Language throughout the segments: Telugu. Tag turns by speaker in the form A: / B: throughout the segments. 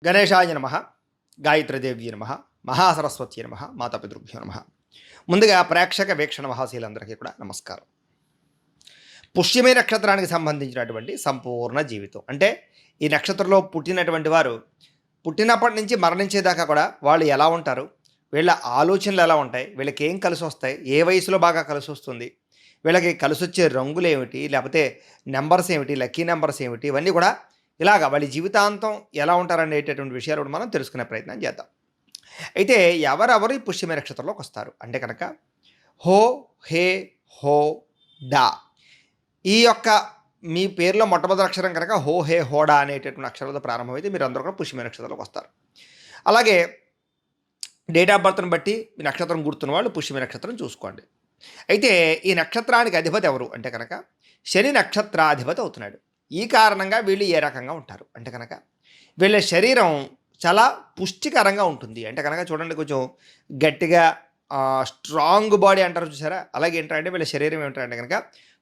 A: గణేశాయ నమ, గాయత్రీదేవ్య నమ, మహాసరస్వతి నమ, మాతాపితృభ్యో నమ. ముందుగా ప్రేక్షక వీక్షణ మహాశీలందరికీ కూడా నమస్కారం. పుష్యమి నక్షత్రానికి సంబంధించినటువంటి సంపూర్ణ జీవితం అంటే ఈ నక్షత్రంలో పుట్టినటువంటి వారు పుట్టినప్పటి నుంచి మరణించేదాకా కూడా వాళ్ళు ఎలా ఉంటారు, వీళ్ళ ఆలోచనలు ఎలా ఉంటాయి, వీళ్ళకి ఏం కలిసి వస్తాయి, ఏ వయసులో బాగా కలిసి వస్తుంది, వీళ్ళకి కలిసి వచ్చే రంగులు ఏమిటి, లేకపోతే నెంబర్స్ ఏమిటి, లక్కీ నెంబర్స్ ఏమిటి, ఇవన్నీ కూడా ఇలాగా వాళ్ళ జీవితాంతం ఎలా ఉంటారనేటటువంటి విషయాలు కూడా మనం తెలుసుకునే ప్రయత్నం చేద్దాం. అయితే ఎవరెవరు ఈ పుష్యమి నక్షత్రంలోకి వస్తారు అంటే కనుక హో, హే, హో, డా ఈ యొక్క మీ పేరులో మొట్టమొదటి అక్షరం కనుక హో, హే, హోడా అనేటటువంటి అక్షరాలతో ప్రారంభమైతే మీరు అందరూ కూడా పుష్యమి నక్షత్రంలోకి వస్తారు. అలాగే డేట్ ఆఫ్ బర్త్ని బట్టి మీ నక్షత్రం గుర్తున్న వాళ్ళు పుష్యమి నక్షత్రం చూసుకోండి. అయితే ఈ నక్షత్రానికి అధిపతి ఎవరు అంటే కనుక శని నక్షత్రాధిపతి అవుతున్నాడు. ఈ కారణంగా వీళ్ళు ఏ రకంగా ఉంటారు అంటే కనుక వీళ్ళ శరీరం చాలా పుష్టికరంగా ఉంటుంది. అంటే కనుక చూడండి, కొంచెం గట్టిగా స్ట్రాంగ్ బాడీ అంటారు చూసారా, అలాగే ఏంటంటే వీళ్ళ శరీరం ఏమిటంటే కనుక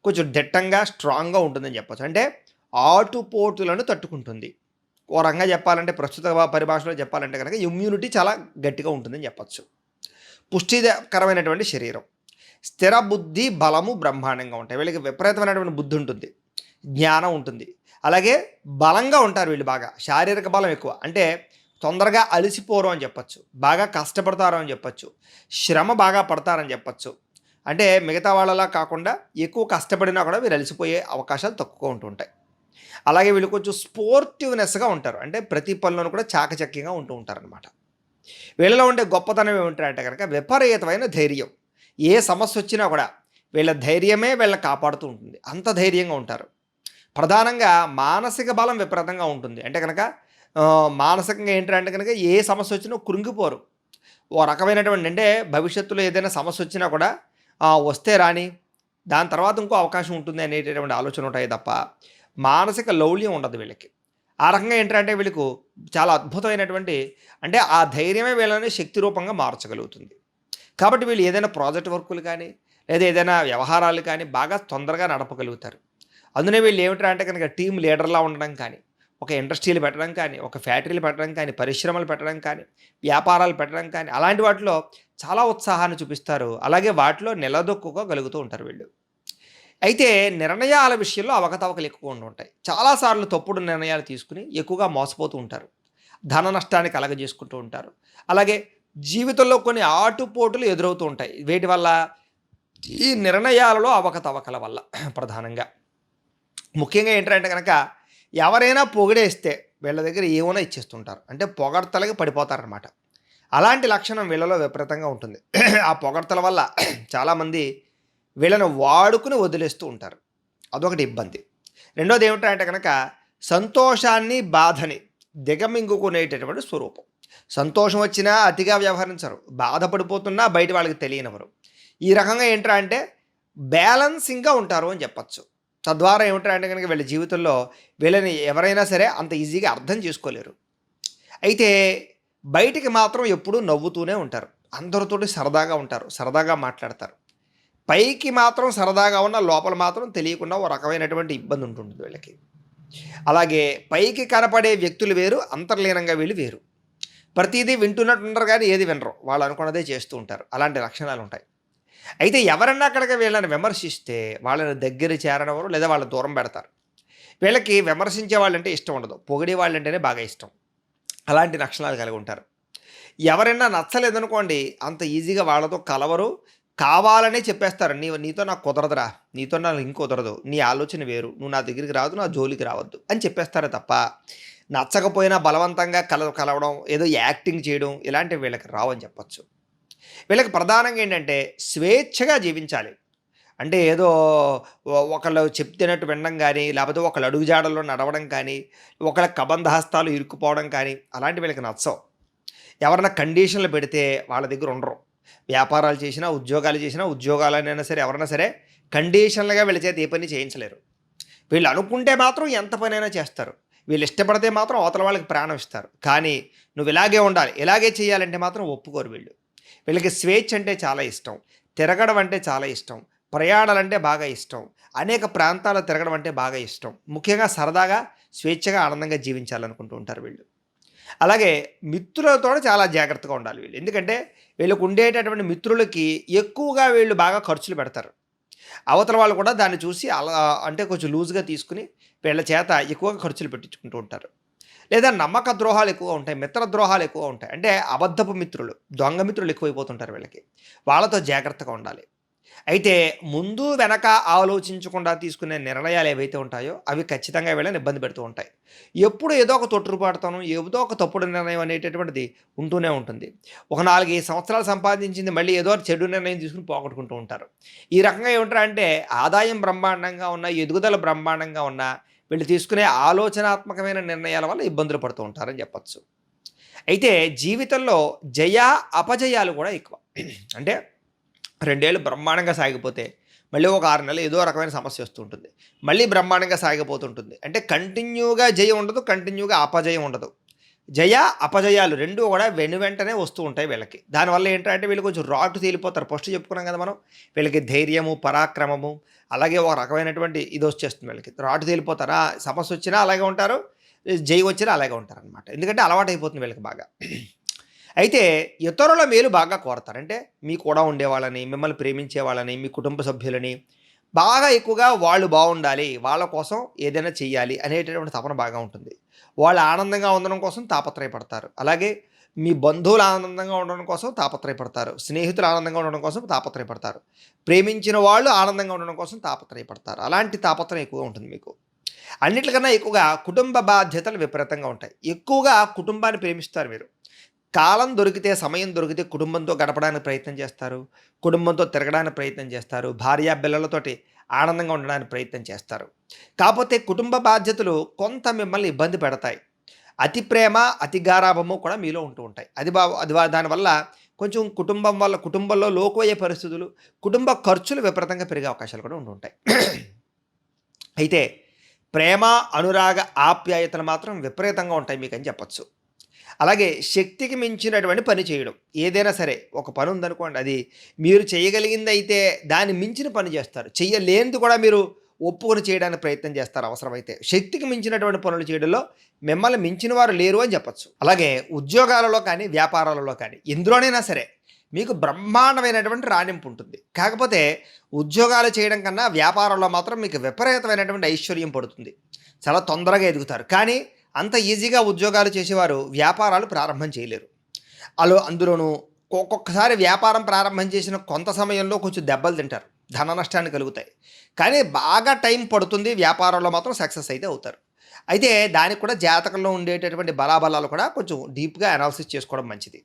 A: కొంచెం దట్టంగా స్ట్రాంగ్గా ఉంటుందని చెప్పచ్చు. అంటే ఆటుపోటులను తట్టుకుంటుంది. ఓ రకంగా చెప్పాలంటే ప్రస్తుత పరిభాషలో చెప్పాలంటే కనుక ఇమ్యూనిటీ చాలా గట్టిగా ఉంటుందని చెప్పచ్చు. పుష్టికరమైనటువంటి శరీరం, స్థిర బుద్ధి, బలము బ్రహ్మాండంగా ఉంటాయి. వీళ్ళకి విపరీతమైనటువంటి బుద్ధి ఉంటుంది, జ్ఞానం ఉంటుంది, అలాగే బలంగా ఉంటారు. వీళ్ళు బాగా శారీరక బలం ఎక్కువ, అంటే తొందరగా అలసిపోరు అని చెప్పచ్చు, బాగా కష్టపడతారు అని చెప్పచ్చు, శ్రమ బాగా పడతారని చెప్పచ్చు. అంటే మిగతా వాళ్ళలా కాకుండా ఎక్కువ కష్టపడినా కూడా వీళ్ళు అలసిపోయే అవకాశాలు తక్కువగా ఉంటుంటాయి. అలాగే వీళ్ళు కొంచెం స్పోర్టివ్నెస్గా ఉంటారు, అంటే ప్రతి పనులను కూడా చాకచక్యంగా ఉంటూ ఉంటారనమాట. వీళ్ళలో ఉండే గొప్పతనం ఏమిటంటే కనుక విపరీతమైన ధైర్యం. ఏ సమస్య వచ్చినా కూడా వీళ్ళ ధైర్యమే వీళ్ళని కాపాడుతూ ఉంటుంది, అంత ధైర్యంగా ఉంటారు. ప్రధానంగా మానసిక బలం విపరీతంగా ఉంటుంది. అంటే కనుక మానసికంగా ఏంటంటే కనుక ఏ సమస్య వచ్చినా కృంగిపోరు. ఓ రకమైనటువంటి అంటే భవిష్యత్తులో ఏదైనా సమస్య వచ్చినా కూడా వస్తే రాని, దాని తర్వాత ఇంకో అవకాశం ఉంటుంది అనేటటువంటి ఆలోచన ఉంటాయి తప్ప మానసిక లౌల్యం ఉండదు వీళ్ళకి. ఆ రకంగా ఏంటంటే వీళ్ళకు చాలా అద్భుతమైనటువంటి అంటే ఆ ధైర్యమే వీళ్ళని శక్తి రూపంగా మార్చగలుగుతుంది. కాబట్టి వీళ్ళు ఏదైనా ప్రాజెక్ట్ వర్కులు కానీ లేదా ఏదైనా వ్యవహారాలు కానీ బాగా తొందరగా నడపగలుగుతారు. అందునే వీళ్ళు ఏమిటంటే అంటే కనుక టీం లీడర్లా ఉండడం కానీ, ఒక ఇండస్ట్రీలు పెట్టడం కానీ, ఒక ఫ్యాక్టరీలు పెట్టడం కానీ, పరిశ్రమలు పెట్టడం కానీ, వ్యాపారాలు పెట్టడం కానీ, అలాంటి వాటిలో చాలా ఉత్సాహాన్ని చూపిస్తారు. అలాగే వాటిలో నిలదొక్కుకోగలుగుతూ ఉంటారు వీళ్ళు. అయితే నిర్ణయాల విషయంలో అవకతవకలు ఎక్కువ ఉంటాయి. చాలాసార్లు తప్పుడు నిర్ణయాలు తీసుకుని ఎక్కువగా మోసపోతూ ఉంటారు, ధన నష్టాన్ని కలగజేసుకుంటూ ఉంటారు. అలాగే జీవితంలో కొన్ని ఆటుపోటులు ఎదురవుతూ ఉంటాయి. వీటి వల్ల ఈ నిర్ణయాలలో అవకతవకల వల్ల ప్రధానంగా ముఖ్యంగా ఏంటంటే కనుక ఎవరైనా పొగిడేస్తే వీళ్ళ దగ్గర ఏమైనా ఇచ్చేస్తుంటారు, అంటే పొగడ్తలకి పడిపోతారనమాట. అలాంటి లక్షణం వీళ్ళలో విపరీతంగా ఉంటుంది. ఆ పొగడ్తల వల్ల చాలామంది వీళ్ళని వాడుకుని వదిలేస్తూ ఉంటారు, అదొకటి ఇబ్బంది. రెండోది ఏమిటంటే కనుక సంతోషాన్ని బాధని దిగమింగుకునేటటువంటి స్వరూపం. సంతోషం వచ్చినా అతిగా వ్యవహరించరు, బాధపడిపోతున్నా బయట వాళ్ళకి తెలియనివ్వరు. ఈ రకంగా ఏంటంటే బ్యాలెన్సింగ్గా ఉంటారు అని చెప్పచ్చు. తద్వారా ఏమిటంటే కనుక వీళ్ళ జీవితంలో వీళ్ళని ఎవరైనా సరే అంత ఈజీగా అర్థం చేసుకోలేరు. అయితే బయటికి మాత్రం ఎప్పుడూ నవ్వుతూనే ఉంటారు, అందరితోటి సరదాగా ఉంటారు, సరదాగా మాట్లాడతారు. పైకి మాత్రం సరదాగా ఉన్న లోపల మాత్రం తెలియకుండా ఒక రకమైనటువంటి ఇబ్బంది ఉంటుంది వీళ్ళకి. అలాగే పైకి కనపడే వ్యక్తులు వేరు, అంతర్లీనంగా వీళ్ళు వేరు. ప్రతిదీ వింటున్నట్టుంటారు కానీ ఏది వినరు, వాళ్ళు అనుకున్నదే చేస్తూ ఉంటారు. అలాంటి లక్షణాలు ఉంటాయి. అయితే ఎవరన్నా అక్కడికి వీళ్ళని విమర్శిస్తే వాళ్ళని దగ్గర చేరనివ్వరు లేదా వాళ్ళని దూరం పెడతారు. వీళ్ళకి విమర్శించే వాళ్ళంటే ఇష్టం ఉండదు, పొగిడే వాళ్ళంటేనే బాగా ఇష్టం. అలాంటి లక్షణాలు కలిగి ఉంటారు. ఎవరైనా నచ్చలేదనుకోండి అంత ఈజీగా వాళ్ళతో కలవరు, కావాలనే చెప్పేస్తారు, నీతో నాకు కుదరదురా, నీతో నాకు ఇంకుదరదు, నీ ఆలోచన వేరు, నువ్వు నా దగ్గరికి రావద్దు, నా జోలికి రావద్దు అని చెప్పేస్తారే తప్ప నచ్చకపోయినా బలవంతంగా కలవడం, ఏదో యాక్టింగ్ చేయడం ఇలాంటివి వీళ్ళకి రావని చెప్పచ్చు. వీళ్ళకి ప్రధానంగా ఏంటంటే స్వేచ్ఛగా జీవించాలి. అంటే ఏదో ఒకళ్ళు చెప్తున్నట్టు వినడం కానీ, లేకపోతే ఒకళ్ళు అడుగుజాడల్లో నడవడం కానీ, ఒకళ్ళ కబంధహస్తాలు ఇరుక్కుపోవడం కానీ అలాంటి వీళ్ళకి నచ్చవు. ఎవరైనా కండిషన్లు పెడితే వాళ్ళ దగ్గర ఉండరు. వ్యాపారాలు చేసినా, ఉద్యోగాలు చేసినా, ఉద్యోగాలైనా సరే ఎవరైనా సరే కండిషన్లుగా వీళ్ళ చేత ఏ పని చేయించలేరు. వీళ్ళు అనుకుంటే మాత్రం ఎంత పనైనా చేస్తారు. వీళ్ళు ఇష్టపడితే మాత్రం అవతల వాళ్ళకి ప్రాణం ఇస్తారు. కానీ నువ్వు ఇలాగే ఉండాలి, ఇలాగే చేయాలంటే మాత్రం ఒప్పుకోరు వీళ్ళు. వీళ్ళకి స్వేచ్ఛ అంటే చాలా ఇష్టం, తిరగడం అంటే చాలా ఇష్టం, ప్రయాణాలంటే బాగా ఇష్టం, అనేక ప్రాంతాలు తిరగడం అంటే బాగా ఇష్టం. ముఖ్యంగా సరదాగా స్వేచ్ఛగా ఆనందంగా జీవించాలనుకుంటూ ఉంటారు వీళ్ళు. అలాగే మిత్రులతో చాలా జాగ్రత్తగా ఉండాలి వీళ్ళు. ఎందుకంటే వీళ్ళకు ఉండేటటువంటి మిత్రులకి ఎక్కువగా వీళ్ళు బాగా ఖర్చులు పెడతారు. అవతల వాళ్ళు కూడా దాన్ని చూసి అలా అంటే కొంచెం లూజ్‌గా తీసుకొని వీళ్ళ చేత ఎక్కువగా ఖర్చులు పెట్టించుకుంటూ ఉంటారు. లేదా నమ్మక ద్రోహాలు ఎక్కువగా ఉంటాయి. మిత్ర ద్రోహాలు ఎక్కువగా ఉంటాయి. అంటే అబద్ధపు మిత్రులు, దొంగ మిత్రులు ఎక్కువైపోతుంటారు వీళ్ళకి. వాళ్ళతో జాగ్రత్తగా ఉండాలి. అయితే ముందు వెనక ఆలోచించకుండా తీసుకునే నిర్ణయాలు ఏవైతే ఉంటాయో అవి ఖచ్చితంగా వీళ్ళని ఇబ్బంది పెడుతూ ఉంటాయి. ఎప్పుడు ఏదో ఒక తొట్రుపాటుతనం, ఏదో ఒక తప్పుడు నిర్ణయం అనేటటువంటిది ఉంటూనే ఉంటుంది. ఒక 4, 5 సంవత్సరాలు సంపాదించింది మళ్ళీ ఏదో ఒక చెడు నిర్ణయం తీసుకొని పోగొట్టుకుంటూ ఉంటారు. ఈ రకంగా ఏమిటంటే ఆదాయం బ్రహ్మాండంగా ఉన్న, ఎదుగుదల బ్రహ్మాండంగా ఉన్న వీళ్ళు తీసుకునే ఆలోచనాత్మకమైన నిర్ణయాల వల్ల ఇబ్బందులు పడుతూ ఉంటారని చెప్పొచ్చు. అయితే జీవితంలో జయ, అపజయాలు కూడా ఎక్కువ. అంటే 2 ఏళ్ళు బ్రహ్మాండంగా సాగిపోతే, మళ్ళీ ఒక 6 నెలలు ఏదో రకమైన సమస్య వస్తూ ఉంటుంది. మళ్ళీ బ్రహ్మాండంగా సాగిపోతుంటుంది. అంటే కంటిన్యూగా జయం ఉండదు, కంటిన్యూగా అపజయం ఉండదు. జయ, అపజయాలు 2 కూడా వెనువెంటనే వస్తూ ఉంటాయి వీళ్ళకి. దానివల్ల ఏంటంటే వీళ్ళు కొంచెం రాటు తేలిపోతారు. ఫస్ట్ చెప్పుకున్నాం కదా మనం. వీళ్ళకి ధైర్యము, పరాక్రమము, అలాగే ఒక రకమైనటువంటి ఇది వచ్చేస్తుంది వీళ్ళకి. రాటు తేలిపోతారా, సమస్య వచ్చినా అలాగే ఉంటారు, జయం వచ్చినా అలాగే ఉంటారనమాట. ఎందుకంటే అలవాటైపోతుంది వీళ్ళకి బాగా. అయితే ఇతరుల మేలు బాగా కోరతారు. అంటే మీ కూడా ఉండేవాళ్ళని, మిమ్మల్ని ప్రేమించే వాళ్ళని, మీ కుటుంబ సభ్యులని బాగా ఎక్కువగా వాళ్ళు బాగుండాలి, వాళ్ళ కోసం ఏదైనా చెయ్యాలి అనేటటువంటి తపన బాగా ఉంటుంది. వాళ్ళు ఆనందంగా ఉండడం కోసం తాపత్రయపడతారు. అలాగే మీ బంధువులు ఆనందంగా ఉండడం కోసం తాపత్రయపడతారు. స్నేహితులు ఆనందంగా ఉండడం కోసం తాపత్రయపడతారు. ప్రేమించిన వాళ్ళు ఆనందంగా ఉండడం కోసం తాపత్రయపడతారు. అలాంటి తాపత్రయం ఎక్కువగా ఉంటుంది మీకు. అన్నిటికన్నా ఎక్కువగా కుటుంబ బాధ్యతలు విపరీతంగా ఉంటాయి. ఎక్కువగా కుటుంబాన్ని ప్రేమిస్తారు మీరు. కాలం దొరికితే, సమయం దొరికితే కుటుంబంతో గడపడానికి ప్రయత్నం చేస్తారు. కుటుంబంతో తిరగడానికి ప్రయత్నం చేస్తారు. భార్య పిల్లలతోటి ఆనందంగా ఉండడానికి ప్రయత్నం చేస్తారు. కాపోతే కుటుంబ బాధ్యతలు కొంత మిమ్మల్ని ఇబ్బంది పెడతాయి. అతి ప్రేమ, అతి గారాబము కూడా మీలో ఉంటూ ఉంటాయి. దానివల్ల కొంచెం కుటుంబంలో లోకోయ్యే పరిస్థితులు, కుటుంబ ఖర్చులు విపరీతంగా పెరిగే అవకాశాలు కూడా ఉంటూ ఉంటాయి. అయితే ప్రేమ, అనురాగ, ఆప్యాయతలు మాత్రం విపరీతంగా ఉంటాయి మీకని చెప్పొచ్చు. అలాగే శక్తికి మించినటువంటి పని చేయడం. ఏదైనా సరే ఒక పని ఉందనుకోండి, అది మీరు చేయగలిగిందైతే దాన్ని మించిన పని చేస్తారు. చెయ్యలేనిది కూడా మీరు ఒప్పుకొని చేయడానికి ప్రయత్నం చేస్తారు అవసరమైతే. శక్తికి మించినటువంటి పనులు చేయడంలో మిమ్మల్ని మించిన వారు లేరు అని చెప్పొచ్చు. అలాగే ఉద్యోగాలలో కానీ, వ్యాపారాలలో కానీ ఎందులోనైనా సరే మీకు బ్రహ్మాండమైనటువంటి రాణింపు ఉంటుంది. కాకపోతే ఉద్యోగాలు చేయడం కన్నా వ్యాపారంలో మాత్రం మీకు విపరీతమైనటువంటి ఐశ్వర్యం పడుతుంది. చాలా తొందరగా ఎదుగుతారు. కానీ అంత ఈజీగా ఉద్యోగాలు చేసేవారు వ్యాపారాలు ప్రారంభం చేయలేరు. అందులోనూ ఒక్కొక్కసారి వ్యాపారం ప్రారంభం చేసిన కొంత సమయంలో కొంచెం దెబ్బలు తింటారు, ధన నష్టాన్ని కలుగుతాయి. కానీ బాగా టైం పడుతుంది, వ్యాపారంలో మాత్రం సక్సెస్ అయితే అవుతారు. అయితే దానికి కూడా జాతకంలో ఉండేటటువంటి బలాబలాలు కూడా కొంచెం డీప్గా అనాలిసిస్ చేసుకోవడం మంచిది.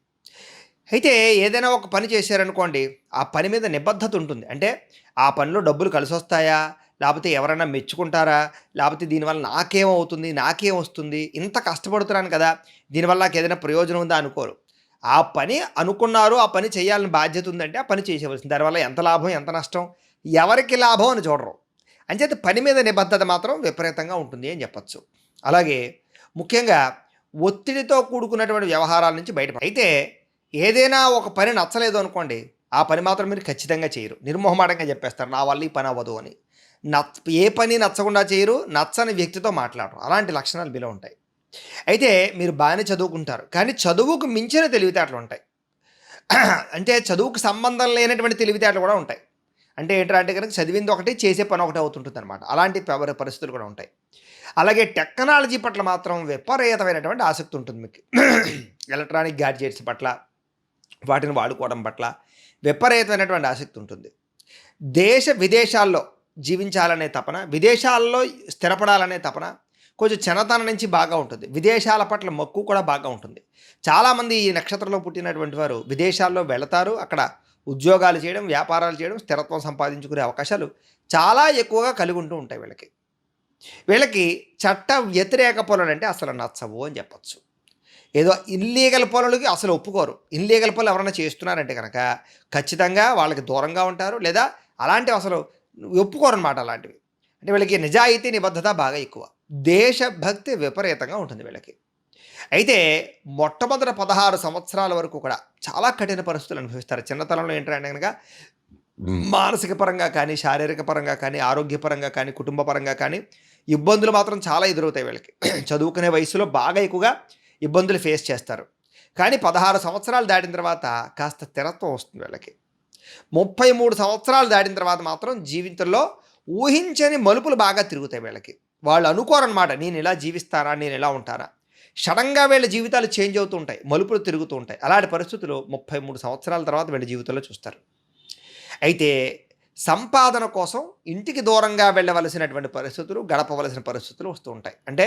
A: అయితే ఏదైనా ఒక పని చేశారనుకోండి, ఆ పని మీద నిబద్ధత ఉంటుంది. అంటే ఆ పనిలో డబ్బులు కలిసొస్తాయా, లేకపోతే ఎవరైనా మెచ్చుకుంటారా, లేకపోతే దీనివల్ల నాకేమవుతుంది, నాకేమొస్తుంది, ఇంత కష్టపడుతున్నాను కదా, దీనివల్ల నాకు ఏదైనా ప్రయోజనం ఉందా అనుకోరు. ఆ పని అనుకున్నారు, ఆ పని చేయాలని బాధ్యత ఉందంటే ఆ పని చేసేవలసింది. దానివల్ల ఎంత లాభం, ఎంత నష్టం, ఎవరికి లాభం అని చూడరు. అంచేత పని మీద నిబద్ధత మాత్రం విపరీతంగా ఉంటుంది అని చెప్పచ్చు. అలాగే ముఖ్యంగా ఒత్తిడితో కూడుకున్నటువంటి వ్యవహారాల నుంచి అయితే ఏదైనా ఒక పని నచ్చలేదు అనుకోండి, ఆ పని మాత్రం మీరు ఖచ్చితంగా చేయరు. నిర్మోహమాటంగా చెప్పేస్తారు, నా వల్ల ఈ పని అవ్వదు అని. ఏ పని నచ్చకుండా చేయరు, నచ్చని వ్యక్తితో మాట్లాడరు. అలాంటి లక్షణాలు మీలో ఉంటాయి. అయితే మీరు బాగానే చదువుకుంటారు, కానీ చదువుకు మించిన తెలివితేటలు ఉంటాయి. అంటే చదువుకు సంబంధం లేనటువంటి తెలివితేటలు కూడా ఉంటాయి. అంటే ఏంటంటే కనుక చదివింది ఒకటి, చేసే పని ఒకటి అవుతుంటుంది అనమాట. అలాంటి పరిస్థితులు కూడా ఉంటాయి. అలాగే టెక్నాలజీ పట్ల మాత్రం విపరీతమైనటువంటి ఆసక్తి ఉంటుంది మీకు. ఎలక్ట్రానిక్ గ్యాడ్జెట్స్ పట్ల, వాటిని వాడుకోవడం పట్ల విపరీతమైనటువంటి ఆసక్తి ఉంటుంది. దేశ విదేశాల్లో జీవించాలనే తపన, విదేశాల్లో స్థిరపడాలనే తపన కొంచెం చిన్నతనం నుంచి బాగా ఉంటుంది. విదేశాల పట్ల మక్కువ కూడా బాగా ఉంటుంది. చాలామంది ఈ నక్షత్రంలో పుట్టినటువంటి వారు విదేశాల్లో వెళతారు. అక్కడ ఉద్యోగాలు చేయడం, వ్యాపారాలు చేయడం, స్థిరత్వం సంపాదించుకునే అవకాశాలు చాలా ఎక్కువగా కలిగి ఉంటూ ఉంటాయి వీళ్ళకి. వీళ్ళకి చట్ట వ్యతిరేక పనులు అంటే అసలు నచ్చవు అని చెప్పచ్చు. ఏదో ఇల్లీగల్ పనులకి అసలు ఒప్పుకోరు. ఇల్లీగల్ పనులు ఎవరైనా చేస్తున్నారంటే కనుక ఖచ్చితంగా వాళ్ళకి దూరంగా ఉంటారు, లేదా అలాంటివి అసలు ఒప్పుకోరు అనమాట. అలాంటివి అంటే వీళ్ళకి నిజాయితీ, నిబద్ధత బాగా ఎక్కువ. దేశభక్తి విపరీతంగా ఉంటుంది వీళ్ళకి. అయితే మొట్టమొదటి 16 సంవత్సరాల వరకు కూడా చాలా కఠిన పరిస్థితులు అనుభవిస్తారు. చిన్నతనంలో ఏంటంటే కనుక మానసిక పరంగా కానీ, శారీరక పరంగా కానీ, ఆరోగ్యపరంగా కానీ, కుటుంబ పరంగా కానీ ఇబ్బందులు మాత్రం చాలా ఎదురవుతాయి వీళ్ళకి. చదువుకునే వయసులో బాగా ఎక్కువగా ఇబ్బందులు ఫేస్ చేస్తారు. కానీ 16 సంవత్సరాలు దాటిన తర్వాత కాస్త స్థిరత్వం వస్తుంది వీళ్ళకి. 33 సంవత్సరాలు దాటిన తర్వాత మాత్రం జీవితంలో ఊహించని మలుపులు బాగా తిరుగుతాయి వీళ్ళకి. వాళ్ళు అనుకోరనమాట నేను ఇలా జీవిస్తానా, నేను ఇలా ఉంటానా. సడన్‌గా వీళ్ళ జీవితాలు చేంజ్ అవుతూ ఉంటాయి. మలుపులు తిరుగుతూ ఉంటాయి. అలాంటి పరిస్థితులు 33 సంవత్సరాల తర్వాత వీళ్ళ జీవితంలో చూస్తారు. అయితే సంపాదన కోసం ఇంటికి దూరంగా వెళ్ళవలసినటువంటి పరిస్థితులు, గడపవలసిన పరిస్థితులు వస్తూ ఉంటాయి. అంటే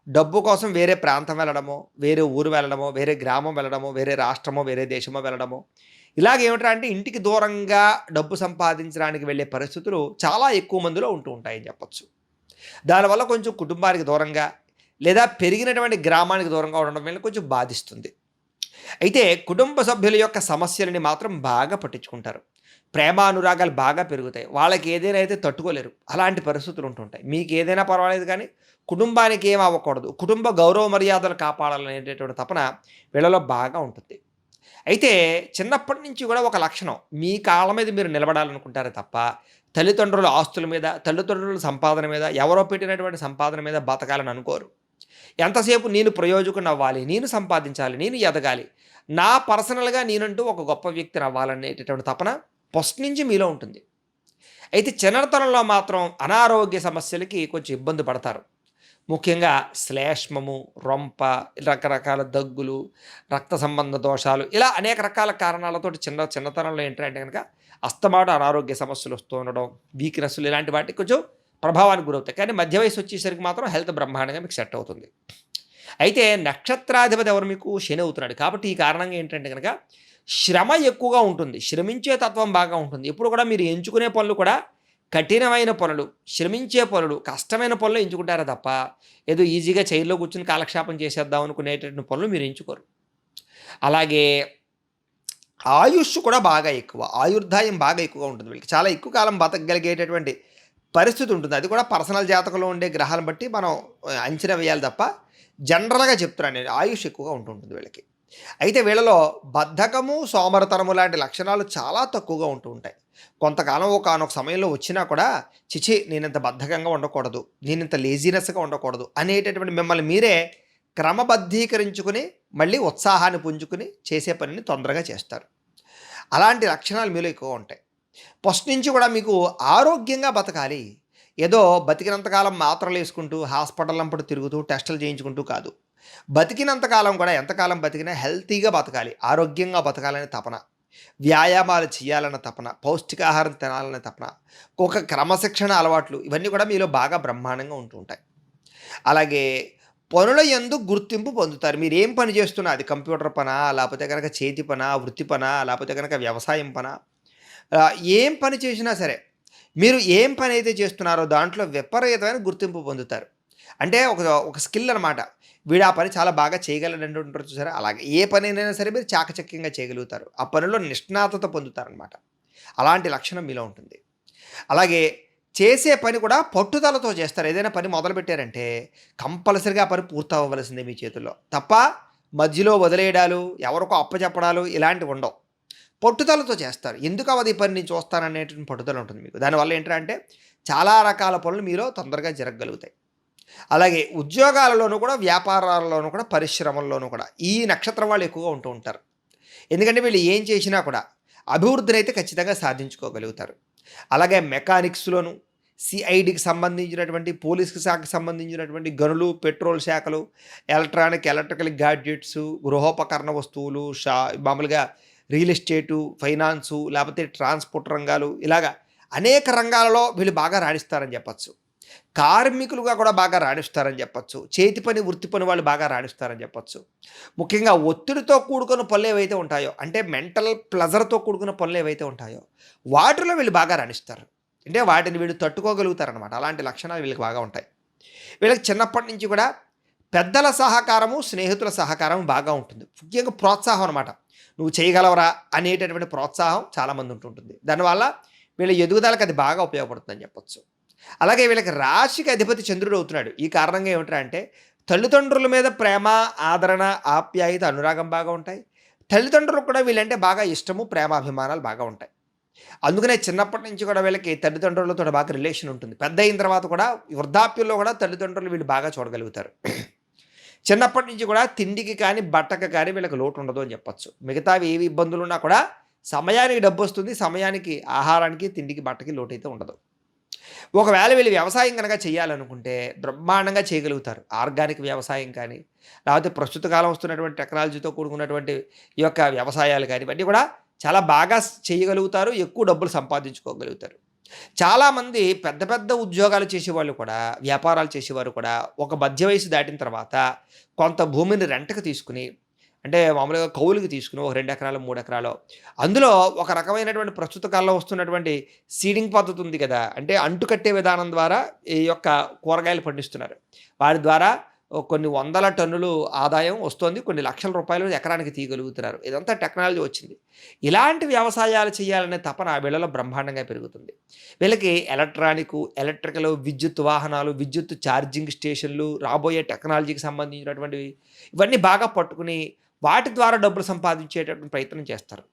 A: డబ్బు కోసం వేరే ప్రాంతం వెళ్ళడమో, వేరే ఊరు వెళ్ళడమో, వేరే గ్రామం వెళ్ళడమో, వేరే రాష్ట్రమో, వేరే దేశమో వెళ్ళడమో, ఇలాగేమిట్రా అంటే ఇంటికి దూరంగా డబ్బు సంపాదించడానికి వెళ్ళే పరిస్థితులు చాలా ఎక్కువ మందిలో ఉంటూ ఉంటాయని చెప్పొచ్చు. దానివల్ల కొంచెం కుటుంబానికి దూరంగా లేదా పెరిగినటువంటి గ్రామానికి దూరంగా ఉండడం వల్ల కొంచెం బాధిస్తుంది. అయితే కుటుంబ సభ్యుల యొక్క సమస్యలని మాత్రం బాగా పట్టించుకుంటారు. ప్రేమానురాగాలు బాగా పెరుగుతాయి. వాళ్ళకి ఏదైనా అయితే తట్టుకోలేరు. అలాంటి పరిస్థితులు ఉంటుంటాయి. మీకు ఏదైనా పర్వాలేదు కానీ కుటుంబానికి ఏం అవ్వకూడదు. కుటుంబ గౌరవ మర్యాదలు కాపాడాలనేటటువంటి తపన వీళ్ళలో బాగా ఉంటుంది. అయితే చిన్నప్పటి నుంచి కూడా ఒక లక్షణం మీ కాళ్ళ మీద మీరు నిలబడాలనుకుంటారే తప్ప తల్లిదండ్రుల ఆస్తుల మీద, తల్లిదండ్రుల సంపాదన మీద, ఎవరో పెట్టినటువంటి సంపాదన మీద బతకాలని అనుకోరు. ఎంతసేపు నేను ప్రయోజకుడిని అవ్వాలి, నేను సంపాదించాలి, నేను ఎదగాలి, నా పర్సనల్‌గా నేనంటూ ఒక గొప్ప వ్యక్తిని అవ్వాలనేటటువంటి తపన ఫస్ట్ నుంచి మీలో ఉంటుంది. అయితే చిన్నతనంలో మాత్రం అనారోగ్య సమస్యలకి కొంచెం ఇబ్బంది పడతారు. ముఖ్యంగా శ్లేష్మము, రొంప, రకరకాల దగ్గులు, రక్త సంబంధ దోషాలు ఇలా అనేక రకాల కారణాలతోటి చిన్నతనంలో ఏంటంటే గనక అస్తమాటు అనారోగ్య సమస్యలు వస్తూ ఉండడం, వీక్‌నెస్‌లు ఇలాంటి వాటికి కొంచెం ప్రభావానికి గురవుతాయి. కానీ మధ్య వయస్సు వచ్చేసరికి మాత్రం హెల్త్ బ్రహ్మాండంగా మీకు సెట్ అవుతుంది. అయితే నక్షత్రాధిపతి ఎవరు మీకు? శని అవుతున్నాడు. కాబట్టి ఈ కారణంగా ఏంటంటే గనక శ్రమ ఎక్కువగా ఉంటుంది. శ్రమించే తత్వం బాగా ఉంటుంది. ఎప్పుడు కూడా మీరు ఎంచుకునే పనులు కూడా కఠినమైన పనులు, శ్రమించే పనులు, కష్టమైన పనులు ఎంచుకుంటారే తప్ప ఏదో ఈజీగా చైర్‌లో కూర్చొని కాలక్షేపం చేసేద్దాం అనుకునేటటువంటి పనులు మీరు ఎంచుకోరు. అలాగే ఆయుష్ కూడా బాగా ఎక్కువ. ఆయుర్దాయం బాగా ఎక్కువగా ఉంటుంది వీళ్ళకి. చాలా ఎక్కువ కాలం బతకగలిగేటటువంటి పరిస్థితి ఉంటుంది. అది కూడా పర్సనల్ జాతకంలో ఉండే గ్రహాలను బట్టి మనం అంచనా వేయాలి తప్ప జనరల్‌గా చెప్తున్నాను నేను. ఆయుష్ ఎక్కువగా ఉంటుంటుంది వీళ్ళకి. అయితే వీళ్ళలో బద్ధకము, సోమరితనము లాంటి లక్షణాలు చాలా తక్కువగా ఉంటూ ఉంటాయి. కొంతకాలం ఒకానొక సమయంలో వచ్చినా కూడా ఛీ! నేనింత బద్ధకంగా ఉండకూడదు, నేనింత లేజీనెస్‌గా ఉండకూడదు అనేటటువంటి మిమ్మల్ని మీరే క్రమబద్ధీకరించుకుని మళ్ళీ ఉత్సాహాన్ని పుంజుకుని చేసే పనిని తొందరగా చేస్తారు. అలాంటి లక్షణాలు మీలో ఎక్కువ ఉంటాయి. ఫస్ట్ నుంచి కూడా మీకు ఆరోగ్యంగా బతకాలి. ఏదో బతికినంత కాలం మాత్రలేసుకుంటూ, హాస్పిటల్లంపట తిరుగుతూ, టెస్టులు చేయించుకుంటూ కాదు. బతికినంత కాలం కూడా ఎంతకాలం బతికినా హెల్తీగా బతకాలి, ఆరోగ్యంగా బతకాలనే తపన, వ్యాయామాలు చేయాలన్న తపన, పౌష్టికాహారం తినాలనే తపన, ఒక క్రమశిక్షణ అలవాట్లు ఇవన్నీ కూడా మీలో బాగా బ్రహ్మాండంగా ఉంటూ ఉంటాయి. అలాగే పనుల యందు గుర్తింపు పొందుతారు. మీరేం పని చేస్తున్నా అది కంప్యూటర్ పనా, లేకపోతే గనక చేతి పనా, వృత్తి పనా, లేకపోతే గనక వ్యవసాయం పనా, ఏం పని చేసినా సరే, మీరు ఏం పనైతే చేస్తున్నారో దాంట్లో విపరీతమైన గుర్తింపు పొందుతారు. అంటే ఒక ఒక స్కిల్ అనమాట. వీడు ఆ పని చాలా బాగా చేయగలడంటుంటారు చూసారా? అలాగే ఏ పనైనా సరే మీరు చాకచక్యంగా చేయగలుగుతారు. ఆ పనిలో నిష్ణాతత పొందుతారనమాట. అలాంటి లక్షణం మీలో ఉంటుంది. అలాగే చేసే పని కూడా పట్టుదలతో చేస్తారు. ఏదైనా పని మొదలుపెట్టారంటే కంపల్సరీగా ఆ పని పూర్తవ్వవలసిందే మీ చేతుల్లో. తప్ప మధ్యలో వదిలేయడాలు, ఎవరికో అప్పచెప్పడాలు ఇలాంటివి ఉండవు. పట్టుదలతో చేస్తారు. ఎందుకు అవ్వదు ఈ పని నేను చూస్తాననేటువంటి పట్టుదల ఉంటుంది మీకు. దానివల్ల ఏంటంటే చాలా రకాల పనులు మీలో తొందరగా జరగగలుగుతాయి. అలాగే ఉద్యోగాలలోనూ కూడా, వ్యాపారాల్లోనూ కూడా, పరిశ్రమల్లోనూ కూడా ఈ నక్షత్రం వాళ్ళు ఎక్కువగా ఉంటూ ఉంటారు. ఎందుకంటే వీళ్ళు ఏం చేసినా కూడా అభివృద్ధినైతే ఖచ్చితంగా సాధించుకోగలుగుతారు. అలాగే మెకానిక్స్‌లోను, సిఐడికి సంబంధించినటువంటి, పోలీస్‌కి శాఖకు సంబంధించినటువంటి గనులు, పెట్రోల్ శాఖలు, ఎలక్ట్రికల్ గాడ్జెట్సు, గృహోపకరణ వస్తువులు, మామూలుగా రియల్ ఎస్టేటు, ఫైనాన్సు, లేకపోతే ట్రాన్స్‌పోర్ట్ రంగాలు ఇలాగా అనేక రంగాలలో వీళ్ళు బాగా రాణిస్తారని చెప్పొచ్చు. కార్మికులుగా కూడా బాగా రాణిస్తారని చెప్పొచ్చు. చేతి పని, వృత్తి పని వాళ్ళు బాగా రాణిస్తారని చెప్పొచ్చు. ముఖ్యంగా ఒత్తిడితో కూడుకున్న పనులు ఏవైతే ఉంటాయో, అంటే మెంటల్ ప్లెజర్‌తో కూడుకున్న పనులు ఏవైతే ఉంటాయో, వాటిలో వీళ్ళు బాగా రాణిస్తారు. అంటే వాటిని వీళ్ళు తట్టుకోగలుగుతారనమాట. అలాంటి లక్షణాలు వీళ్ళకి బాగా ఉంటాయి. వీళ్ళకి చిన్నప్పటి నుంచి కూడా పెద్దల సహకారము, స్నేహితుల సహకారం బాగా ఉంటుంది. ముఖ్యంగా ప్రోత్సాహం అనమాట. నువ్వు చేయగలవరా అనేటటువంటి ప్రోత్సాహం చాలామంది ఉంటుంటుంది. దానివల్ల వీళ్ళ ఎదుగుదలకు అది బాగా ఉపయోగపడుతుందని చెప్పొచ్చు. అలాగే వీళ్ళకి రాశికి అధిపతి చంద్రుడు అవుతున్నాడు. ఈ కారణంగా ఏమిట్రా అంటే తల్లిదండ్రుల మీద ప్రేమ, ఆదరణ, ఆప్యాయత, అనురాగం బాగా ఉంటాయి. తల్లిదండ్రులకు కూడా వీళ్ళంటే బాగా ఇష్టము, ప్రేమాభిమానాలు బాగా ఉంటాయి. అందుకనే చిన్నప్పటి నుంచి కూడా వీళ్ళకి తల్లిదండ్రులతో బాగా రిలేషన్ ఉంటుంది. పెద్ద అయిన తర్వాత కూడా వృద్ధాప్యంలో కూడా తల్లిదండ్రులు వీళ్ళు బాగా చూడగలుగుతారు. చిన్నప్పటి నుంచి కూడా తిండికి కానీ, బట్టకి కానీ వీళ్ళకి లోటు ఉండదు అని చెప్పొచ్చు. మిగతావి ఏవి ఇబ్బందులున్నా కూడా సమయానికి డబ్బొస్తుంది. సమయానికి ఆహారానికి, తిండికి, బట్టకి లోటైతే ఉండదు. ఒకవేళ వీళ్ళు వ్యవసాయం గనక చేయాలనుకుంటే బ్రహ్మాండంగా చేయగలుగుతారు. ఆర్గానిక్ వ్యవసాయం కానీ, లేకపోతే ప్రస్తుత కాలం వస్తున్నటువంటి టెక్నాలజీతో కూడుకున్నటువంటి ఈ యొక్క వ్యవసాయాలు కానీ, ఇవన్నీ కూడా చాలా బాగా చేయగలుగుతారు. ఎక్కువ డబ్బులు సంపాదించుకోగలుగుతారు. చాలామంది పెద్ద పెద్ద ఉద్యోగాలు చేసేవాళ్ళు కూడా, వ్యాపారాలు చేసేవారు కూడా ఒక మధ్య వయస్సు దాటిన తర్వాత కొంత భూమిని రెంట్‌కి తీసుకొని, అంటే మామూలుగా కౌలుకి తీసుకొని ఒక 2 ఎకరాలో, 3 ఎకరాలో అందులో ఒక రకమైనటువంటి ప్రస్తుత కాలంలో వస్తున్నటువంటి సీడింగ్ పద్ధతి ఉంది కదా! అంటే అంటుకట్టే విధానం ద్వారా ఈ యొక్క కూరగాయలు పండిస్తున్నారు. వారి ద్వారా కొన్ని వందల టన్నులు ఆదాయం వస్తోంది. కొన్ని లక్షల రూపాయలు ఎకరానికి తీయగలుగుతున్నారు. ఇదంతా టెక్నాలజీ వచ్చింది. ఇలాంటి వ్యవసాయాలు చేయాలనే తపన వీళ్ళలో బ్రహ్మాండంగా పెరుగుతుంది. వీళ్ళకి ఎలక్ట్రికల్, విద్యుత్ వాహనాలు, విద్యుత్ ఛార్జింగ్ స్టేషన్‌లు, రాబోయే టెక్నాలజీకి సంబంధించినటువంటివి ఇవన్నీ బాగా పట్టుకుని వాటి ద్వారా డబ్బులు సంపాదించేటటువంటి ప్రయత్నం చేస్తారు.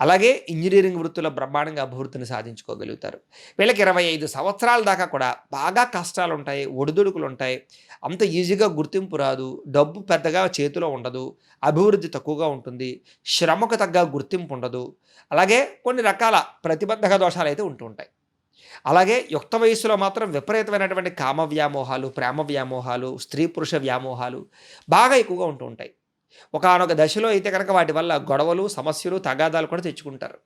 A: అలాగే ఇంజినీరింగ్ వృత్తిలో బ్రహ్మాండంగా అభివృద్ధిని సాధించుకోగలుగుతారు. వీళ్ళకి 25 సంవత్సరాల దాకా కూడా బాగా కష్టాలుంటాయి, ఒడిదుడుకులుంటాయి. అంత ఈజీగా గుర్తింపు రాదు. డబ్బు పెద్దగా చేతిలో ఉండదు. అభివృద్ధి తక్కువగా ఉంటుంది. శ్రమకు తగ్గ గుర్తింపు ఉండదు. అలాగే కొన్ని రకాల ప్రతిబంధక దోషాలైతే ఉంటూ ఉంటాయి. అలాగే యుక్త వయస్సులో మాత్రం విపరీతమైనటువంటి కామ వ్యామోహాలు, ప్రేమ వ్యామోహాలు, స్త్రీ పురుష వ్యామోహాలు బాగా ఎక్కువగా ఉంటూ ఉంటాయి. ఒకానొక దశలో అయితే కనుక వాటి వల్ల గొడవలు, సమస్యలు, తగాదాలు కూడా తెచ్చుకుంటారు.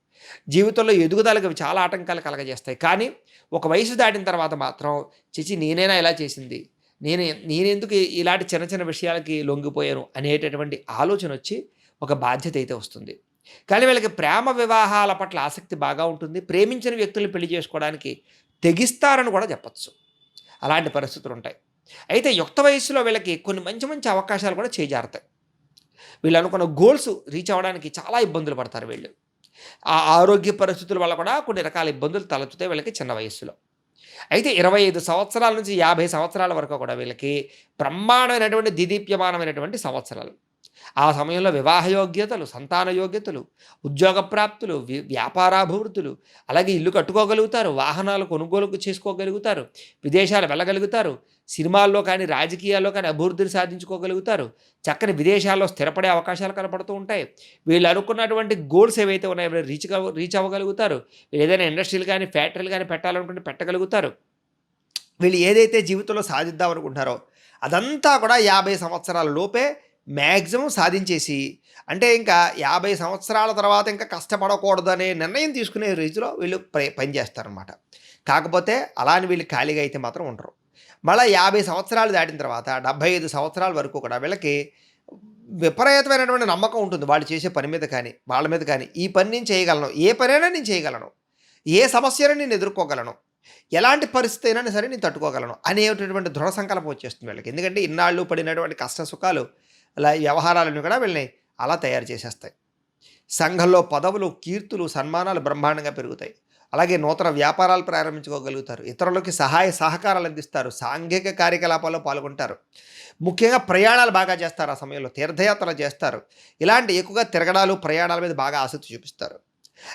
A: జీవితంలో ఎదుగుదలకు అవి చాలా ఆటంకాలు కలగజేస్తాయి. కానీ ఒక వయసు దాటిన తర్వాత మాత్రం నేనేనా ఇలా చేసింది? నేనెందుకు ఇలాంటి చిన్న చిన్న విషయాలకి లొంగిపోయాను అనేటటువంటి ఆలోచనొచ్చి ఒక బాధ్యత అయితే వస్తుంది. కానీ వీళ్ళకి ప్రేమ వివాహాల పట్ల ఆసక్తి బాగా ఉంటుంది. ప్రేమించిన వ్యక్తుల్ని పెళ్లి చేసుకోవడానికి తెగిస్తారని కూడా చెప్పొచ్చు. అలాంటి పరిస్థితులుంటాయి. అయితే యుక్త వయస్సులో వీళ్ళకి కొన్ని మంచి మంచి అవకాశాలు కూడా చేజారుతాయి. వీళ్ళు అనుకున్న గోల్స్ రీచ్ అవ్వడానికి చాలా ఇబ్బందులు పడతారు వీళ్ళు. ఆ ఆరోగ్య పరిస్థితుల వల్ల కూడా కొన్ని రకాల ఇబ్బందులు తలెత్తుతాయి వీళ్ళకి చిన్న వయస్సులో. అయితే 25 సంవత్సరాల నుంచి 50 సంవత్సరాల వరకు కూడా వీళ్ళకి బ్రహ్మాండమైనటువంటి దేదీప్యమానమైనటువంటి సంవత్సరాలు. ఆ సమయంలో వివాహ యోగ్యతలు, సంతాన యోగ్యతలు, ఉద్యోగ ప్రాప్తులు, వ్యాపారాభివృద్ధులు, అలాగే ఇల్లు కట్టుకోగలుగుతారు, వాహనాలు కొనుగోలు చేసుకోగలుగుతారు, విదేశాలు వెళ్ళగలుగుతారు, సినిమాల్లో కానీ, రాజకీయాల్లో కానీ అభివృద్ధిని సాధించుకోగలుగుతారు, చక్కని విదేశాల్లో స్థిరపడే అవకాశాలు కనపడుతూ ఉంటాయి. వీళ్ళు అనుకున్నటువంటి గోల్స్ ఏవైతే ఉన్నాయో అవి రీచ్ అవ్వగలుగుతారు. వీళ్ళు ఏదైనా ఇండస్ట్రీలు కానీ, ఫ్యాక్టరీలు కానీ పెట్టాలనుకుంటే పెట్టగలుగుతారు. వీళ్ళు ఏదైతే జీవితంలో సాధిద్దాం అనుకుంటున్నారో అదంతా కూడా 50 సంవత్సరాల లోపే మ్యాక్సిమం సాధించేసి, అంటే ఇంకా 50 సంవత్సరాల తర్వాత ఇంకా కష్టపడకూడదు అనే నిర్ణయం తీసుకునే రీతిలో వీళ్ళు పనిచేస్తారనమాట. కాకపోతే అలా అని వీళ్ళు ఖాళీగా అయితే మాత్రం ఉండరు. మళ్ళీ 50 సంవత్సరాలు దాటిన తర్వాత 75 సంవత్సరాల వరకు కూడా వీళ్ళకి విపరీతమైనటువంటి నమ్మకం ఉంటుంది వాళ్ళు చేసే పని మీద కానీ, వాళ్ళ మీద కానీ. ఈ పని నేను చేయగలను, ఏ పనైనా నేను చేయగలను, ఏ సమస్యను నేను ఎదుర్కోగలను, ఎలాంటి పరిస్థితి అయినా సరే నేను తట్టుకోగలను అనేటటువంటి దృఢ సంకల్పం వచ్చేస్తుంది వీళ్ళకి. ఎందుకంటే ఇన్నాళ్ళు పడినటువంటి కష్ట సుఖాలు అలా వ్యవహారాలను కూడా వీళ్ళని అలా తయారు చేసేస్తాయి. సంఘంలో పదవులు, కీర్తులు, సన్మానాలు బ్రహ్మాండంగా పెరుగుతాయి. అలాగే నూతన వ్యాపారాలు ప్రారంభించుకోగలుగుతారు. ఇతరులకి సహాయ సహకారాలు అందిస్తారు. సాంఘిక కార్యకలాపాల్లో పాల్గొంటారు. ముఖ్యంగా ప్రయాణాలు బాగా చేస్తారు. ఆ సమయంలో తీర్థయాత్రలు చేస్తారు. ఇలాంటి ఎక్కువగా తిరగడాలు, ప్రయాణాల మీద బాగా ఆసక్తి చూపిస్తారు.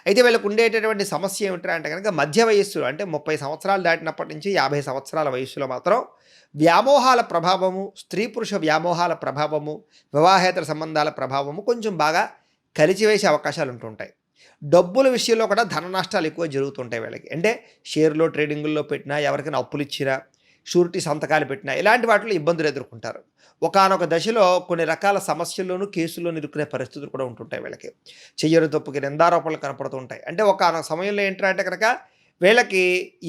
A: అయితే వీళ్ళకు ఉండేటటువంటి సమస్య ఏమిటంటే అంటే కనుక మధ్య వయస్సు, అంటే 30 సంవత్సరాలు దాటినప్పటి నుంచి 50 సంవత్సరాల వయస్సులో మాత్రం వ్యామోహాల ప్రభావము, స్త్రీ పురుష వ్యామోహాల ప్రభావము, వివాహేతర సంబంధాల ప్రభావము కొంచెం బాగా కలిచివేసే అవకాశాలు ఉంటుంటాయి. డబ్బుల విషయంలో కూడా ధన నష్టాలు ఎక్కువ జరుగుతుంటాయి వీళ్ళకి. అంటే షేర్లో, ట్రేడింగుల్లో పెట్టినా, ఎవరికైనా అప్పులు ఇచ్చినా, షూరిటీ సంతకాలు పెట్టినా ఇలాంటి వాటిలో ఇబ్బందులు ఎదుర్కొంటారు. ఒకానొక దశలో కొన్ని రకాల సమస్యల్లోనూ, కేసుల్లోనూ ఇరుక్కునే పరిస్థితులు కూడా ఉంటుంటాయి వీళ్ళకి. చెయ్యని తప్పుకి నిందారోపణలు కనపడుతూ ఉంటాయి. అంటే ఒకానొక సమయంలో ఏంటంటే కనుక వీళ్ళకి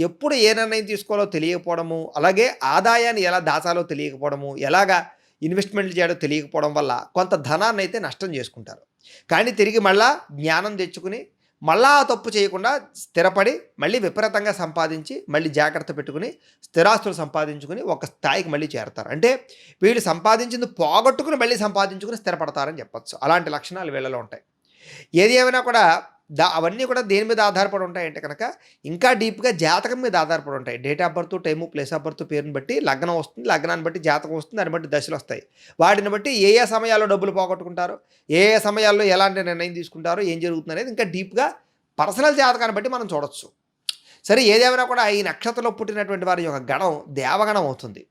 A: ఎప్పుడు ఏ నిర్ణయం తీసుకోవాలో తెలియకపోవడము, అలాగే ఆదాయాన్ని ఎలా దాచాలో తెలియకపోవడము, ఎలాగా ఇన్వెస్ట్మెంట్లు చేయాలో తెలియకపోవడం వల్ల కొంత ధనాన్ని అయితే నష్టం చేసుకుంటారు. కానీ తిరిగి మళ్ళా జ్ఞానం తెచ్చుకుని మళ్ళా ఆ తప్పు చేయకుండా స్థిరపడి మళ్ళీ విపరీతంగా సంపాదించి మళ్ళీ జాగ్రత్త పెట్టుకుని స్థిరాస్తులు సంపాదించుకుని ఒక స్థాయికి మళ్ళీ చేరతారు. అంటే వీళ్ళు సంపాదించింది పోగొట్టుకుని మళ్ళీ సంపాదించుకుని స్థిరపడతారని చెప్పచ్చు. అలాంటి లక్షణాలు వీళ్ళలో ఉంటాయి. ఏది ఏమైనా కూడా అవన్నీ కూడా దేని మీద ఆధారపడి ఉంటాయంటే కనుక ఇంకా డీప్గా జాతకం మీద ఆధారపడి ఉంటాయి. Date of birth, time, place of birth, పేరుని బట్టి లగ్నం వస్తుంది, లగ్నాన్ని బట్టి జాతకం వస్తుంది, దాన్ని బట్టి దశలు వస్తాయి. వాటిని బట్టి ఏ ఏ సమయాల్లో డబ్బులు పోగొట్టుకుంటారో, ఏ ఏ సమయాల్లో ఎలాంటి నిర్ణయం తీసుకుంటారో, ఏం జరుగుతుంది అనేది ఇంకా డీప్గా పర్సనల్ జాతకాన్ని బట్టి మనం చూడొచ్చు. సరే, ఏదేమైనా కూడా ఈ నక్షత్రంలో పుట్టినటువంటి వారి యొక్క గణం దేవగణం అవుతుంది.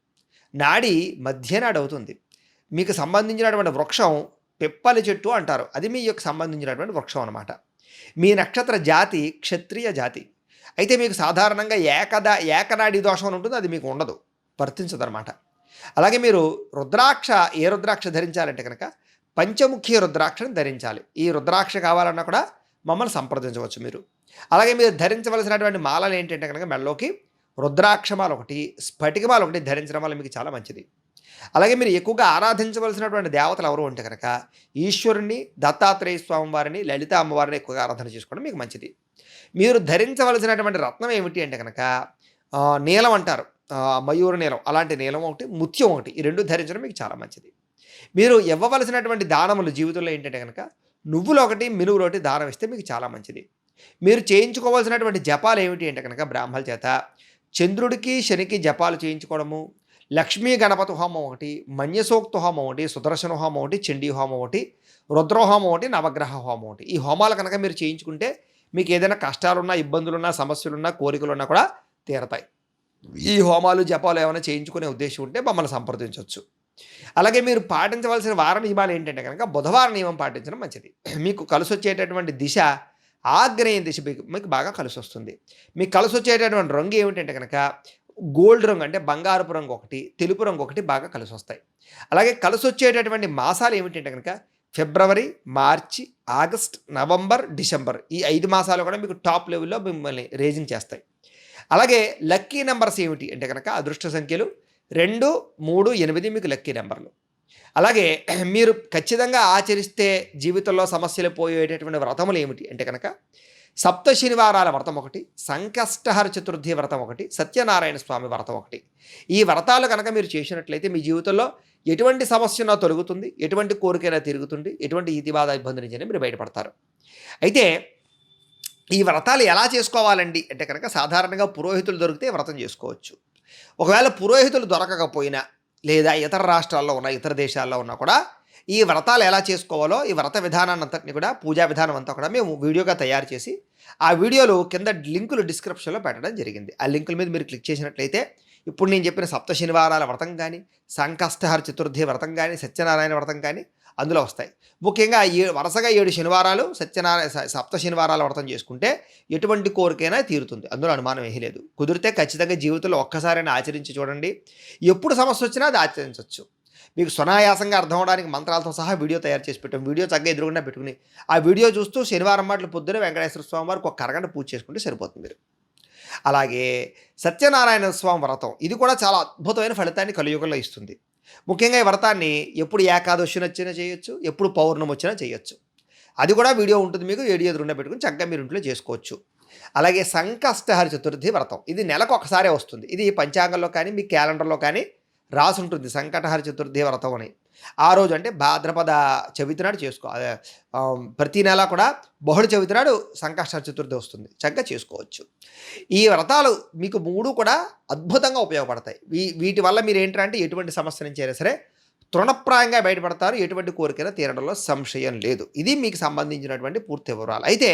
A: నాడి మధ్యనాడు అవుతుంది. మీకు సంబంధించినటువంటి వృక్షం పిప్పలి చెట్టు అంటారు. అది మీ యొక్క సంబంధించినటువంటి వృక్షం అనమాట. మీ నక్షత్ర జాతి క్షత్రియ జాతి. అయితే మీకు సాధారణంగా ఏకనాడి దోషం అని ఉంటుంది, అది మీకు ఉండదు, వర్తించదనమాట. అలాగే మీరు రుద్రాక్ష, ఏ రుద్రాక్ష ధరించాలంటే కనుక పంచముఖి రుద్రాక్షను ధరించాలి. ఈ రుద్రాక్ష కావాలన్నా కూడా మమ్మల్ని సంప్రదించవచ్చు మీరు. అలాగే మీరు ధరించవలసినటువంటి మాలలు ఏంటంటే కనుక మెడలోకి రుద్రాక్షమాల ఒకటి, స్ఫటికమాల ఒకటి ధరించడం వల్ల మీకు చాలా మంచిది. అలాగే మీరు ఎక్కువగా ఆరాధించవలసినటువంటి దేవతలు ఎవరు అంటే కనుక ఈశ్వరుని, దత్తాత్రేయ స్వామి వారిని, లలిత అమ్మవారిని ఎక్కువగా ఆరాధన చేసుకోవడం మీకు మంచిది. మీరు ధరించవలసినటువంటి రత్నం ఏమిటి అంటే కనుక నీలం అంటారు, మయూర నీలం, అలాంటి నీలం ఒకటి, ముత్యం ఒకటి, ఈ రెండు ధరించడం మీకు చాలా మంచిది. మీరు ఇవ్వవలసినటువంటి దానములు జీవితంలో ఏంటంటే కనుక నువ్వులు ఒకటి, మినువులు ఒకటి దానం ఇస్తే మీకు చాలా మంచిది. మీరు చేయించుకోవాల్సినటువంటి జపాలు ఏమిటి అంటే కనుక బ్రాహ్మణుల చేత చంద్రుడికి శనికి జపాలు చేయించుకోవడము, లక్ష్మీ గణపతి హోమం ఒకటి, మన్యసోక్త హోమం ఒకటి, సుదర్శన హోమం ఒకటి, చండీ హోమం ఒకటి, రుద్రహోమం ఒకటి, నవగ్రహ హోమం ఒకటి. ఈ హోమాలు కనుక మీరు చేయించుకుంటే మీకు ఏదైనా కష్టాలున్నా, ఇబ్బందులున్నా, సమస్యలున్నా, కోరికలున్నా కూడా తీరతాయి. ఈ హోమాలు జపాలు ఏమైనా చేయించుకునే ఉద్దేశం ఉంటే మమ్మల్ని సంప్రదించవచ్చు. అలాగే మీరు పాటించవలసిన వార నియమాలు ఏంటంటే కనుక బుధవార నియమం పాటించడం మంచిది. మీకు కలిసి వచ్చేటటువంటి దిశ ఆగ్నేయ దిశ మీకు బాగా కలిసి వస్తుంది. మీకు కలిసి వచ్చేటటువంటి రంగు ఏమిటంటే కనుక గోల్డ్ రంగు, అంటే బంగారపు రంగు ఒకటి, తెలుపు రంగు ఒకటి బాగా కలిసి వస్తాయి. అలాగే కలిసి వచ్చేటటువంటి మాసాలు ఏమిటంటే కనుక ఫిబ్రవరి, మార్చి, ఆగస్ట్, నవంబర్, డిసెంబర్, ఈ 5 మాసాలు కూడా మీకు టాప్ లెవెల్లో మిమ్మల్ని రేజింగ్ చేస్తాయి. అలాగే లక్కీ నెంబర్స్ ఏమిటి అంటే కనుక అదృష్ట సంఖ్యలు 2, 3, 8 మీకు లక్కీ నెంబర్లు. అలాగే మీరు ఖచ్చితంగా ఆచరిస్తే జీవితంలో సమస్యలు పోయేటటువంటి వ్రతములు ఏమిటి అంటే కనుక సప్త శనివారాల వ్రతం ఒకటి, సంకష్టహర చతుర్థి వ్రతం ఒకటి, సత్యనారాయణ స్వామి వ్రతం ఒకటి. ఈ వ్రతాలు కనుక మీరు చేసినట్లయితే మీ జీవితంలో ఎటువంటి సమస్యనో తొలగుతుంది, ఎటువంటి కోరికైనా తిరుగుతుంది, ఎటువంటి ఈతిబాధ ఇబ్బంది నుంచి మీరు బయటపడతారు. అయితే ఈ వ్రతాలు ఎలా చేసుకోవాలండి అంటే కనుక సాధారణంగా పురోహితులు దొరికితే వ్రతం చేసుకోవచ్చు. ఒకవేళ పురోహితులు దొరకకపోయినా లేదా ఇతర రాష్ట్రాల్లో ఉన్న, ఇతర దేశాల్లో ఉన్నా కూడా ఈ వ్రతాలు ఎలా చేసుకోవాలో, ఈ వ్రత విధానాన్ని అంతటిని కూడా, పూజా విధానం అంతా కూడా మేము వీడియోగా తయారు చేసి ఆ వీడియోలు కింద లింకులు డిస్క్రిప్షన్లో పెట్టడం జరిగింది. ఆ లింకుల మీద మీరు క్లిక్ చేసినట్లయితే ఇప్పుడు నేను చెప్పిన సప్త శనివారాల వ్రతం కానీ, సంకష్టహర చతుర్థి వ్రతం కానీ, సత్యనారాయణ వ్రతం కానీ అందులో వస్తాయి. ముఖ్యంగా వరుసగా 7 శనివారాలు సప్త శనివారాల వ్రతం చేసుకుంటే ఎటువంటి కోరికైనా తీరుతుంది, అందులో అనుమానం ఏమీ లేదు. కుదిరితే ఖచ్చితంగా జీవితంలో ఒక్కసారైనా ఆచరించి చూడండి. ఎప్పుడు సమస్య వచ్చినా అది ఆచరించవచ్చు. మీకు సునాయాసంగా అర్థం అవడానికి మంత్రాలతో సహా వీడియో తయారు చేసి పెట్టాం. వీడియో చక్కగా ఎదురుగుండా పెట్టుకుని ఆ వీడియో చూస్తూ శనివారం మాటలు పొద్దున వెంకటేశ్వర స్వామి వారికి ఒక అరగంట పూజ చేసుకుంటే సరిపోతుంది మీరు. అలాగే సత్యనారాయణ స్వామి వ్రతం, ఇది కూడా చాలా అద్భుతమైన ఫలితాన్ని కలియుగంలో ఇస్తుంది. ముఖ్యంగా ఈ వ్రతాన్ని ఎప్పుడు ఏకాదశి వచ్చినా చేయొచ్చు, ఎప్పుడు పౌర్ణమి వచ్చినా చేయొచ్చు. అది కూడా వీడియో ఉంటుంది, మీకు వీడియో ఎదురుండా పెట్టుకుని చక్కగా మీరు ఇంట్లో చేసుకోవచ్చు. అలాగే సంకష్టహర చతుర్థి వ్రతం, ఇది నెలకు ఒకసారే వస్తుంది. ఇది పంచాంగంలో కానీ మీ క్యాలెండర్లో కానీ రాసి ఉంటుంది సంకటహర చతుర్థి వ్రతం అని. ఆ రోజు అంటే భాద్రపద చవితి నాడు చేసుకోవాలి. ప్రతి నెల కూడా బహుళ చవితి నాడు సంకష్టహర చతుర్థి వస్తుంది, చక్కగా చేసుకోవచ్చు. ఈ వ్రతాలు మీకు 3 కూడా అద్భుతంగా ఉపయోగపడతాయి. వీటి వల్ల మీరు ఏంటంటే ఎటువంటి సమస్య నుంచి అయినా సరే తృణప్రాయంగా బయటపడతారు, ఎటువంటి కోరికైనా తీరడంలో సంశయం లేదు. ఇది మీకు సంబంధించినటువంటి పూర్తి వివరాలు. అయితే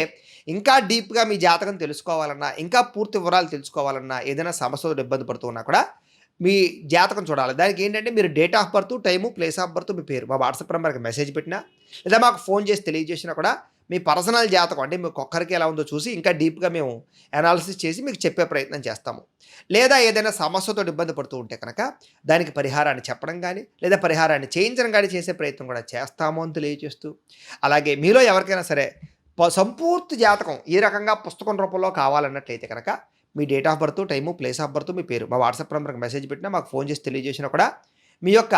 A: ఇంకా డీప్గా మీ జాతకం తెలుసుకోవాలన్నా, ఇంకా పూర్తి వివరాలు తెలుసుకోవాలన్నా, ఏదైనా సమస్యతో ఇబ్బంది పడుతున్నా కూడా మీ జాతకం చూడాలి. దానికి ఏంటంటే మీరు date of birth, time, place of birth, మీ పేరు మా వాట్సాప్ నెంబర్కి మెసేజ్ పెట్టినా లేదా మాకు ఫోన్ చేసి తెలియజేసినా కూడా మీ పర్సనల్ జాతకం అంటే మీకు ఒక్కరికి ఎలా ఉందో చూసి ఇంకా డీప్గా మేము అనాలిసిస్ చేసి మీకు చెప్పే ప్రయత్నం చేస్తాము. లేదా ఏదైనా సమస్యతో ఇబ్బంది పడుతూ ఉంటే కనుక దానికి పరిహారాన్ని చెప్పడం కానీ లేదా పరిహారాన్ని చేయించడం కానీ చేసే ప్రయత్నం కూడా చేస్తాము అని తెలియజేస్తూ, అలాగే మీలో ఎవరికైనా సరే సంపూర్తి జాతకం ఈ రకంగా పుస్తకం రూపంలో కావాలన్నట్లయితే కనుక మీ date of birth, time, place of birth, మీ పేరు మా వాట్సాప్ నెంబర్కి మెసేజ్ పెట్టినా మాకు ఫోన్ చేసి తెలియజేసినా కూడా మీ యొక్క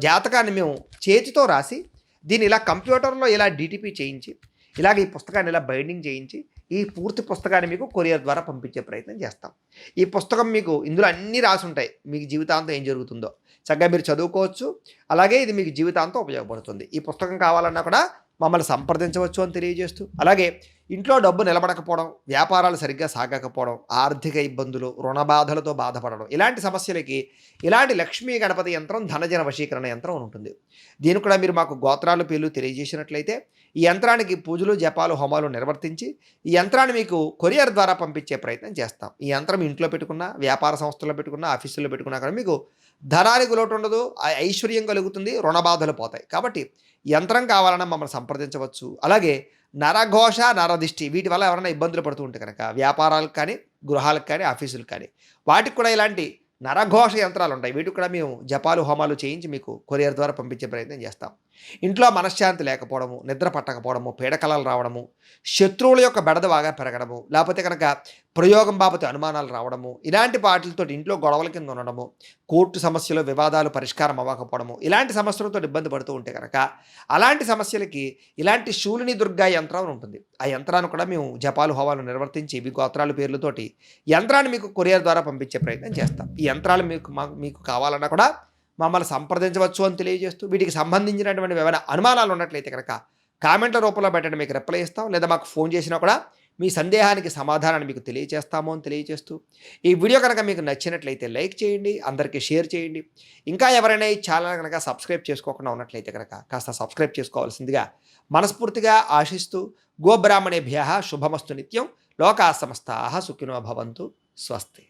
A: జాతకాన్ని మేము చేతితో రాసి దీన్ని ఇలా కంప్యూటర్లో ఇలా డిటిపి చేయించి ఇలాగ ఈ పుస్తకాన్ని ఇలా బైండింగ్ చేయించి ఈ పూర్తి పుస్తకాన్ని మీకు కొరియర్ ద్వారా పంపించే ప్రయత్నం చేస్తాం. ఈ పుస్తకం మీకు ఇందులో అన్నీ రాసి ఉంటాయి, మీకు జీవితాంతం ఏం జరుగుతుందో చక్కగా మీరు చదువుకోవచ్చు. అలాగే ఇది మీకు జీవితాంతం ఉపయోగపడుతుంది. ఈ పుస్తకం కావాలన్నా కూడా మమ్మల్ని సంప్రదించవచ్చు అని తెలియజేస్తూ, అలాగే ఇంట్లో డబ్బు నిలబడకపోవడం, వ్యాపారాలు సరిగ్గా సాగకపోవడం, ఆర్థిక ఇబ్బందులు, రుణ బాధలతో బాధపడడం ఇలాంటి సమస్యలకి ఇలాంటి లక్ష్మీ గణపతి యంత్రం ధనజన వశీకరణ యంత్రం అని ఉంటుంది. దీన్ని కూడా మీరు మాకు గోత్రాలు పేర్లు తెలియజేసినట్లయితే ఈ యంత్రానికి పూజలు, జపాలు, హోమాలు నిర్వర్తించి ఈ యంత్రాన్ని మీకు కొరియర్ ద్వారా పంపించే ప్రయత్నం చేస్తాం. ఈ యంత్రం ఇంట్లో పెట్టుకున్నా, వ్యాపార సంస్థల్లో పెట్టుకున్నా, ఆఫీసుల్లో పెట్టుకున్నా కూడా మీకు ధనానికి లోటు ఉండదు, ఐశ్వర్యం కలుగుతుంది, రుణ బాధలు పోతాయి. కాబట్టి యంత్రం కావాలన్నా మమ్మల్ని సంప్రదించవచ్చు. అలాగే నరఘోష, నరదిష్టి వీటి వల్ల ఎవరైనా ఇబ్బందులు పడుతూ ఉంటే కనుక వ్యాపారాలకు కానీ, గృహాలకు కానీ, ఆఫీసులకు కానీ వాటికి కూడా ఇలాంటి నరఘోష యంత్రాలు ఉంటాయి. వీటికి కూడా మేము జపాలు, హోమాలు చేయించి మీకు కొరియర్ ద్వారా పంపించే ప్రయత్నం చేస్తాం. ఇంట్లో మనశ్శాంతి లేకపోవడము, నిద్ర పట్టకపోవడము, పీడకలలు రావడము, శత్రువుల యొక్క బెడద బాగా పెరగడము, లేకపోతే కనుక ప్రయోగం బాబతి అనుమానాలు రావడము, ఇలాంటి వాటితో ఇంట్లో గొడవల కింద ఉండడము, కోర్టు సమస్యలు, వివాదాలు పరిష్కారం అవ్వకపోవడము, ఇలాంటి సమస్యలతో ఇబ్బంది పడుతూ ఉంటే కనుక అలాంటి సమస్యలకి ఇలాంటి శూలిని దుర్గా యంత్రం అని ఉంటుంది. ఆ యంత్రాన్ని కూడా మేము జపాలు, హోమాలు నిర్వర్తించి మీ గోత్రాల పేర్లతోటి యంత్రాన్ని మీకు కొరియర్ ద్వారా పంపించే ప్రయత్నం చేస్తాం. ఈ యంత్రాలు మీకు కావాలన్నా కూడా మమ్మల్ని సంప్రదించవచ్చు అని తెలియజేస్తూ, వీటికి సంబంధించినటువంటి ఏమైనా అనుమానాలు ఉన్నట్లయితే కనుక కామెంట్ల రూపంలో పెట్టండి, మీకు రిప్లై ఇస్తాం. లేదా మాకు ఫోన్ చేసినా కూడా మీ సందేహానికి సమాధానాన్ని మీకు తెలియజేస్తాము అని తెలియజేస్తూ, ఈ వీడియో కనుక మీకు నచ్చినట్లయితే లైక్ చేయండి, అందరికీ షేర్ చేయండి. ఇంకా ఎవరైనా ఈ ఛానల్ కనుక సబ్స్క్రైబ్ చేసుకోకుండా ఉన్నట్లయితే కనుక కాస్త సబ్స్క్రైబ్ చేసుకోవాల్సిందిగా మనస్ఫూర్తిగా ఆశిస్తూ, గోబ్రాహ్మణేభ్యః శుభమస్తు నిత్యం, లోకా సమస్తాః సుఖినో భవంతు. స్వస్తి.